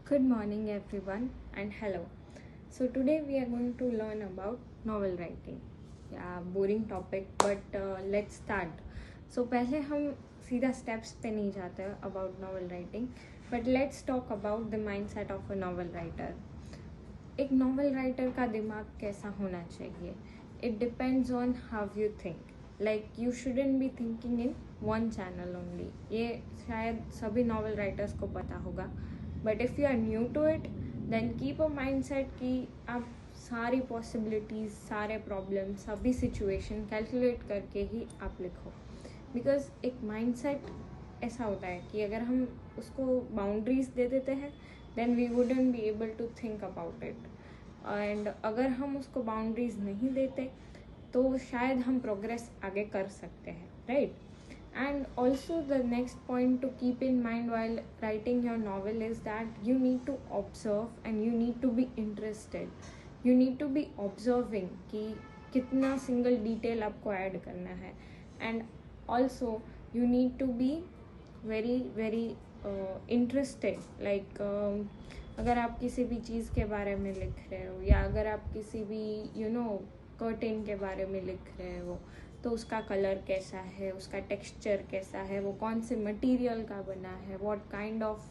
Good morning, everyone, and hello. So, today we are going to learn about novel writing. Yeah, boring topic, but let's start. So, पहले हम सीधा steps पे नहीं जाते about novel writing, but let's talk about the mindset of a novel writer. एक novel writer का दिमाग कैसा होना चाहिए? It depends on how you think. Like you shouldn't be thinking in one channel only. ये शायद सभी नॉवल राइटर्स को पता होगा, but if you are new to it then keep a mindset कि आप सारी पॉसिबिलिटीज़, सारे प्रॉब्लम, सभी सिचुएशन कैलकुलेट करके ही आप लिखो. बिकॉज एक माइंड सेट ऐसा होता है कि अगर हम उसको बाउंड्रीज दे देते हैं then we wouldn't be able to think about it. And अगर हम उसको बाउंड्रीज नहीं देते तो शायद हम प्रोग्रेस आगे कर सकते हैं, right? And also the next point to keep in mind while writing your novel is that you need to observe and you need to be interested. You need to be observing कि कितना single detail आपको add करना है. And also you need to be very interested. Like अगर आप किसी भी चीज़ के बारे में लिख रहे हो या अगर आप किसी भी कर्टेन के बारे में लिख रहे हो तो उसका कलर कैसा है, उसका टेक्सचर कैसा है, वो कौन से मटेरियल का बना है, what kind of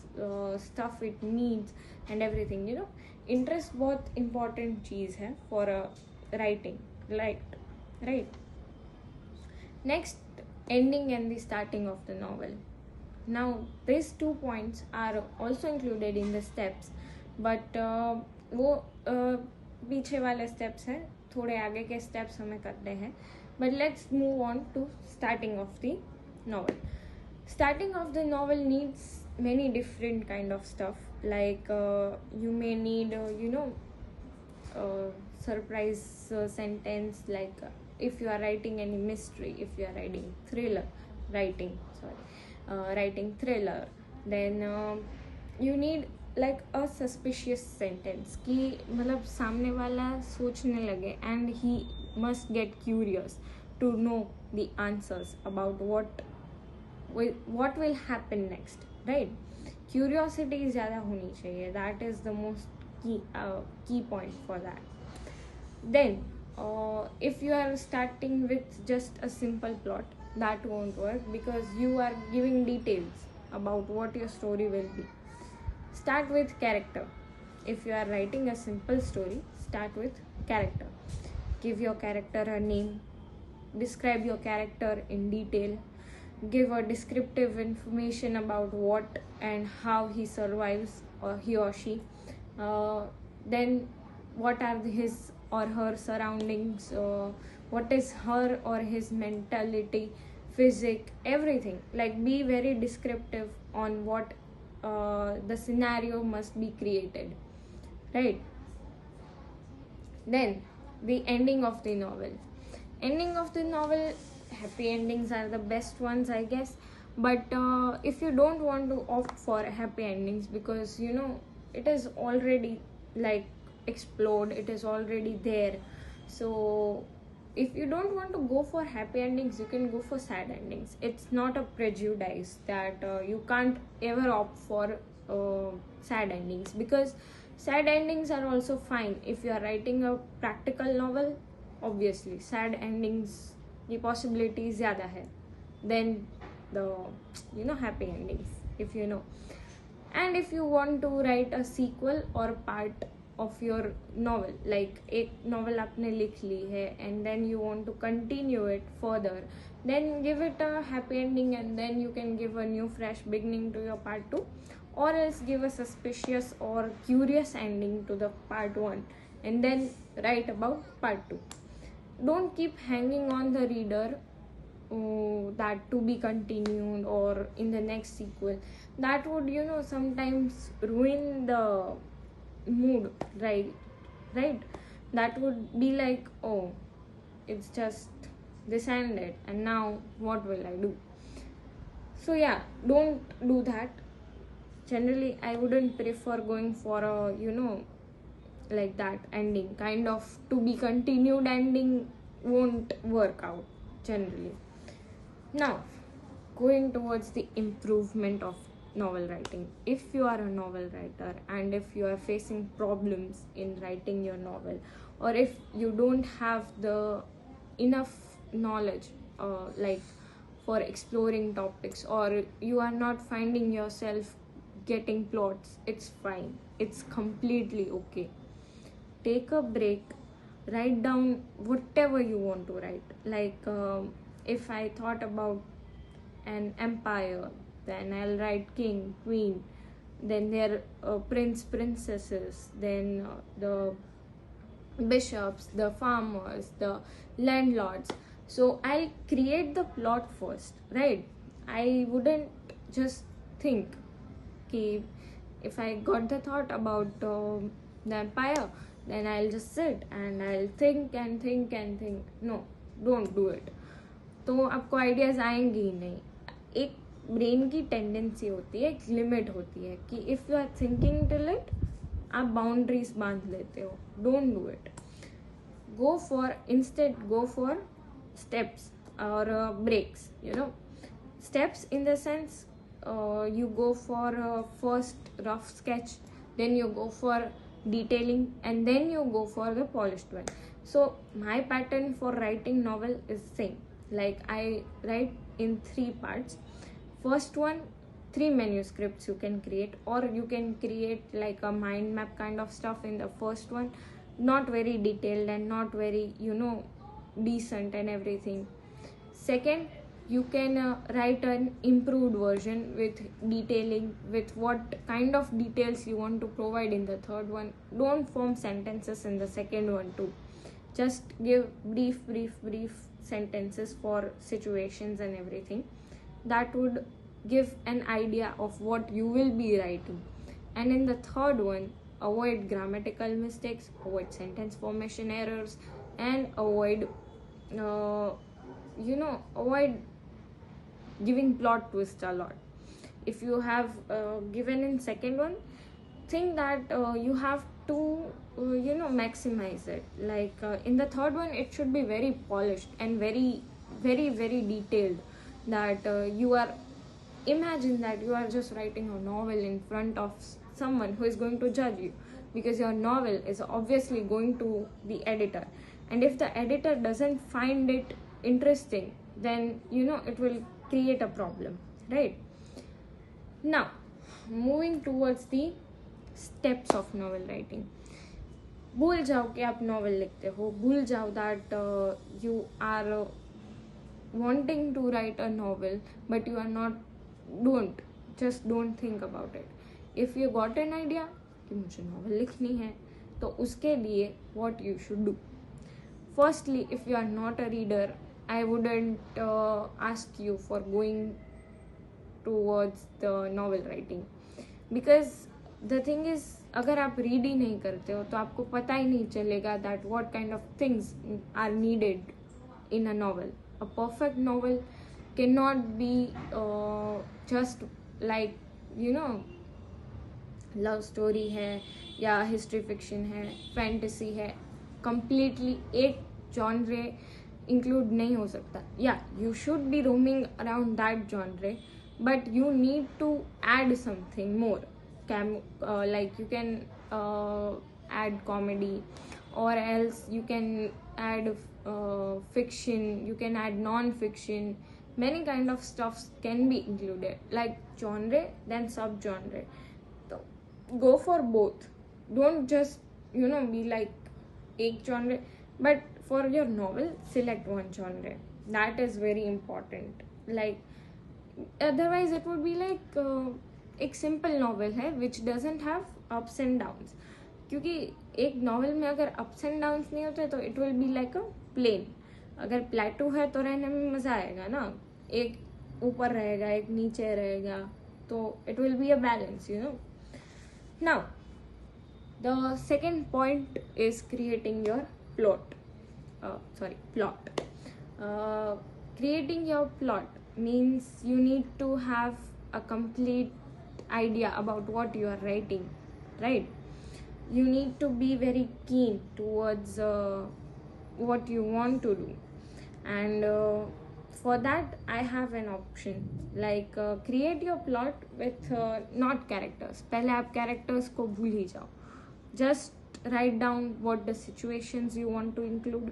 stuff it needs and everything. Interest बहुत इम्पॉर्टेंट चीज़ है for writing, right? Next, ending and the starting of the novel. Now this 2 points are also included in the steps, but वो पीछे वाले steps हैं, थोड़े आगे के स्टेप्स हमें करने हैं. But let's move on to starting of the novel. Starting of the novel needs many different kind of stuff. Like you may need, surprise sentence. Like if you are writing any mystery, if you are writing writing thriller, then you need like a suspicious sentence कि मतलब सामने वाला सोचने लगे and he must get curious to know the answers about what will happen next, right? Curiosity ज़्यादा होनी चाहिए. That is the most key point for that. Then if you are starting with just a simple plot, that won't work because you are giving details about what your story will be. Start with character. If you are writing a simple story, start with character. Give your character a name. Describe your character in detail. Give a descriptive information about what and how he survives, or he or she. Then what are his or her surroundings, what is her or his mentality, physique, everything. Like be very descriptive on what the scenario must be created, right? Then the ending of the novel. Happy endings are the best ones, I guess. But if you don't want to opt for happy endings because it is already like explode, it is already there. So if you don't want to go for happy endings, you can go for sad endings. It's not a prejudice that you can't ever opt for sad endings, because sad endings are also fine. If you are writing a practical novel, obviously sad endings की possibility ज़्यादा है than the happy endings, if you know. And if you want to write a sequel or part of your novel, like एक novel आपने लिख ली है and then you want to continue it further, then give it a happy ending and then you can give a new fresh beginning to your part 2, or else give a suspicious or curious ending to the part 1 and then write about part 2. Don't keep hanging on the reader that to be continued or in the next sequel. That would sometimes ruin the mood, right? That would be like, oh, it's just this ended and now what will I do? So yeah, don't do that. Generally I wouldn't prefer going for a like that ending. Kind of to be continued ending won't work out generally. Now going towards the improvement of novel writing. If you are a novel writer and if you are facing problems in writing your novel, or if you don't have the enough knowledge like for exploring topics, or you are not finding yourself getting plots, it's fine, it's completely okay. Take a break, write down whatever you want to write. Like if I thought about an empire, then I'll write king, queen, then their prince, princesses, then the bishops, the farmers, the landlords. So I'll create the plot first, right? I wouldn't just think, okay, if I got the thought about the empire, then I'll just sit and I'll think and think and think. No, don't do it. तो आपको ideas आएंगे ही नहीं. एक brain की tendency होती है, एक limit होती है कि if you are thinking till it, आप बाउंड्रीज बांध लेते हो. Don't do it. Go for steps or breaks, steps in the sense you go for first rough sketch, then you go for detailing, and then you go for the polished one. So my pattern for writing novel is same. Like I write in 3 parts. First one, 3 manuscripts you can create, or you can create like a mind map kind of stuff in the first one, not very detailed and not very decent and everything. Second, you can write an improved version with detailing, with what kind of details you want to provide in the third one. Don't form sentences in the second one too. Just give brief sentences for situations and everything. That would give an idea of what you will be writing. And in the third one, avoid grammatical mistakes, avoid sentence formation errors, and avoid avoid giving plot twist a lot. If you have given in second one, think that you have to maximize it. Like in the third one, it should be very polished and very detailed, that you are, imagine that you are just writing a novel in front of someone who is going to judge you, because your novel is obviously going to the editor, and if the editor doesn't find it interesting, then it will create a problem, right? Now, moving towards the steps of novel writing. भूल जाओ कि आप novel लिखते हो. भूल जाओ that you are wanting to write a novel, but you are not. Don't think about it. If you got an idea कि मुझे नॉवल लिखनी है, तो उसके लिए what you should do. Firstly, if you are not a reader, I wouldn't ask you for going towards the novel writing, because the thing is, अगर आप read ही नहीं करते हो तो आपको पता ही नहीं चलेगा that what kind of things are needed in a novel. A perfect novel cannot be just like love story है या हिस्ट्री फिक्शन है, फैंटेसी है. कंप्लीटली एक जॉनरे इंक्लूड नहीं हो सकता. या you should be roaming around that genre, but you need to add something more. Like you can add comedy, or else you can add fiction, you can add non-fiction. Many kind of stuffs can be included, like genre, then sub-genre. So go for both. Don't just be like एक genre, but for your novel, select one genre. That is very important. Like otherwise it would be like एक simple novel है which doesn't have ups and downs. क्योंकि एक novel में अगर ups and downs नहीं होते तो it will be like a plain. अगर प्लेटू है तो रहने में मज़ा आएगा ना. एक ऊपर रहेगा, एक नीचे रहेगा, तो it will be a balance, now the second point is creating your plot. Creating your plot means you need to have a complete idea about what you are writing, right? You need to be very keen towards what you want to do, and For that I have an option, like create your plot with not characters. पहले आप characters को भूल ही जाओ. Just write down what the situations you want to include,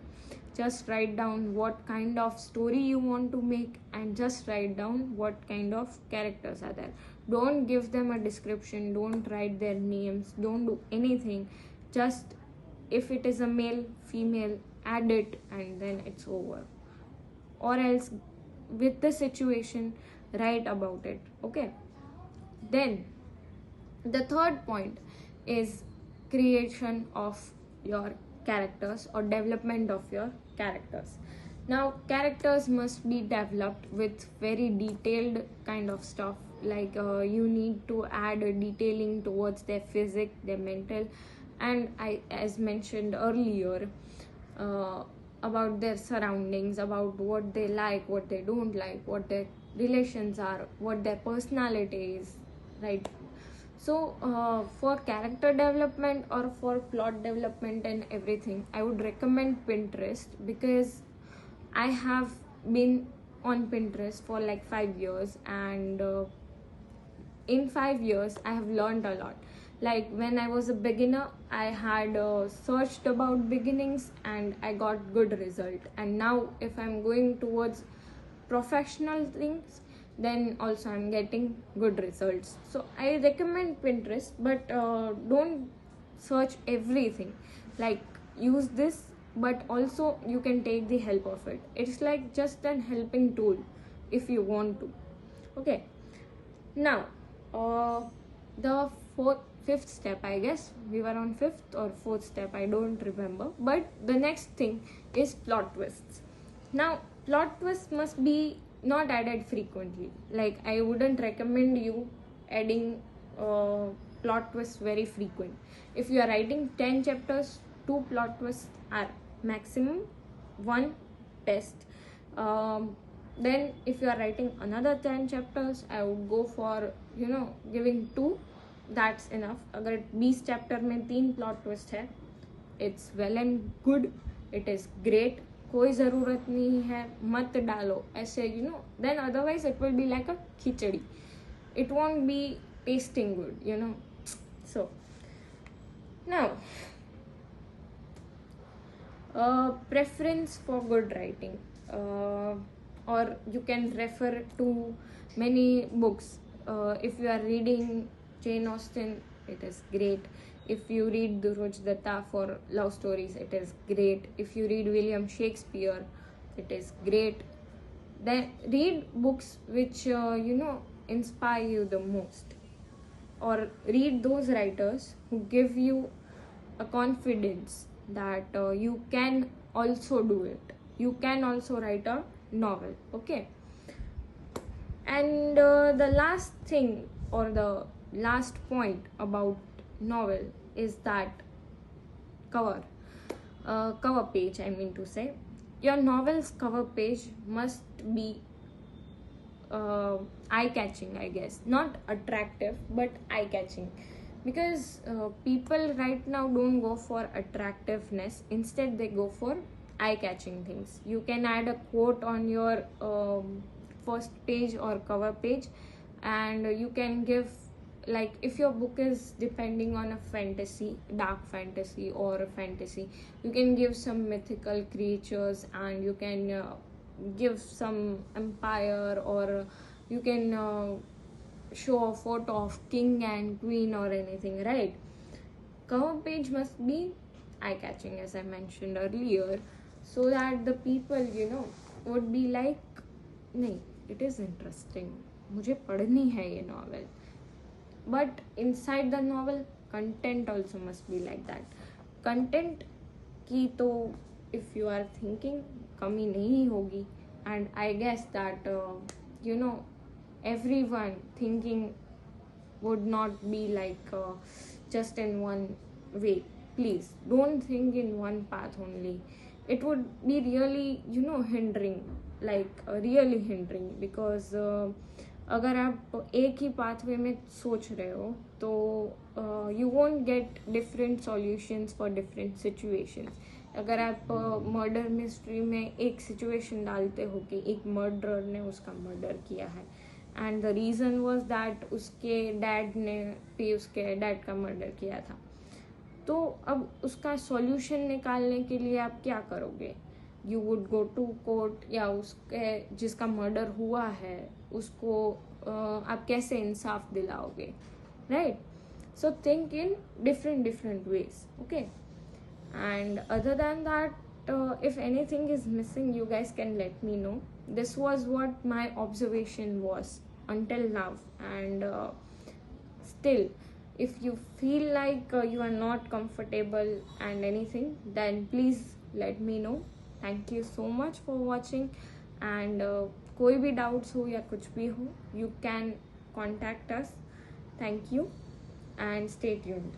just write down what kind of story you want to make, and just write down what kind of characters are there. Don't give them a description, don't write their names, don't do anything. Just if it is a male, female, add it, and then it's over. Or else with the situation, write about it. Okay, then the third point is creation of your characters or development of your characters. Now characters must be developed with very detailed kind of stuff, like you need to add a detailing towards their physique, their mental, and I, as mentioned earlier, about their surroundings, about what they like, what they don't like, what their relations are, what their personality is, right? So for character development or for plot development and everything, I would recommend Pinterest, because I have been on Pinterest for like 5 years, and in 5 years I have learned a lot. Like when I was a beginner, I had searched about beginnings and I got good result, and now if I'm going towards professional things, then also I'm getting good results. So I recommend Pinterest, but don't search everything. Like use this, but also you can take the help of it. It's like just an helping tool if you want to. Okay, now the fifth step, I guess we were on fifth or fourth step, I don't remember, but the next thing is plot twists. Now plot twists must be not added frequently. Like I wouldn't recommend you adding plot twists very frequent. If you are writing 10 chapters, 2 plot twists are maximum, 1 best. Then if you are writing another 10 chapters, I would go for giving 2. That's enough. अगर 20 chapter में 3 plot twist है, it's well and good, it is great. कोई ज़रूरत नहीं है, मत डालो ऐसे, then otherwise it will be like a khichdi. It won't be tasting good, so now preference for good writing, or you can refer to many books. If you are reading Jane Austen, it is great. If you read Duroj Datta for love stories, it is great. If you read William Shakespeare, it is great. Then read books which inspire you the most, or read those writers who give you a confidence that you can also do it. You can also write a novel. Okay, and the last thing, or the last point about novel, is that cover page, I mean to say. Your novel's cover page must be eye-catching, I guess. Not attractive, but eye-catching. Because people right now don't go for attractiveness. Instead, they go for eye-catching things. You can add a quote on your first page or cover page, and you can give, like, if your book is depending on a fantasy, dark fantasy or a fantasy, you can give some mythical creatures, and you can give some empire, or you can show a photo of king and queen or anything, right? Cover page must be eye-catching, as I mentioned earlier, so that the people would be like, nahi, it is interesting, मुझे पढ़नी है ये novel. But inside the novel, content also must be like that. Content की तो if you are thinking, कमी नहीं होगी. And I guess that everyone thinking would not be like just in one way. Please don't think in one path only. It would be really hindering, like really hindering, because अगर आप एक ही pathway में सोच रहे हो तो you won't get different solutions for different situations. अगर आप मर्डर मिस्ट्री में एक सिचुएशन डालते हो कि एक मर्डरर ने उसका मर्डर किया है and the reason was that उसके डैड ने भी उसके डैड का मर्डर किया था, तो अब उसका सॉल्यूशन निकालने के लिए आप क्या करोगे? You would go to court, या उसके जिसका मर्डर हुआ है उसको आप कैसे इंसाफ दिलाओगे, right? So think in different ways, okay? And other than that, if anything is missing, you guys can let me know. This was what my observation was until now, and still, if you feel like you are not comfortable and anything, then please let me know. Thank you so much for watching, and कोई भी doubts हो या कुछ भी हो, you can contact us. Thank you and stay tuned.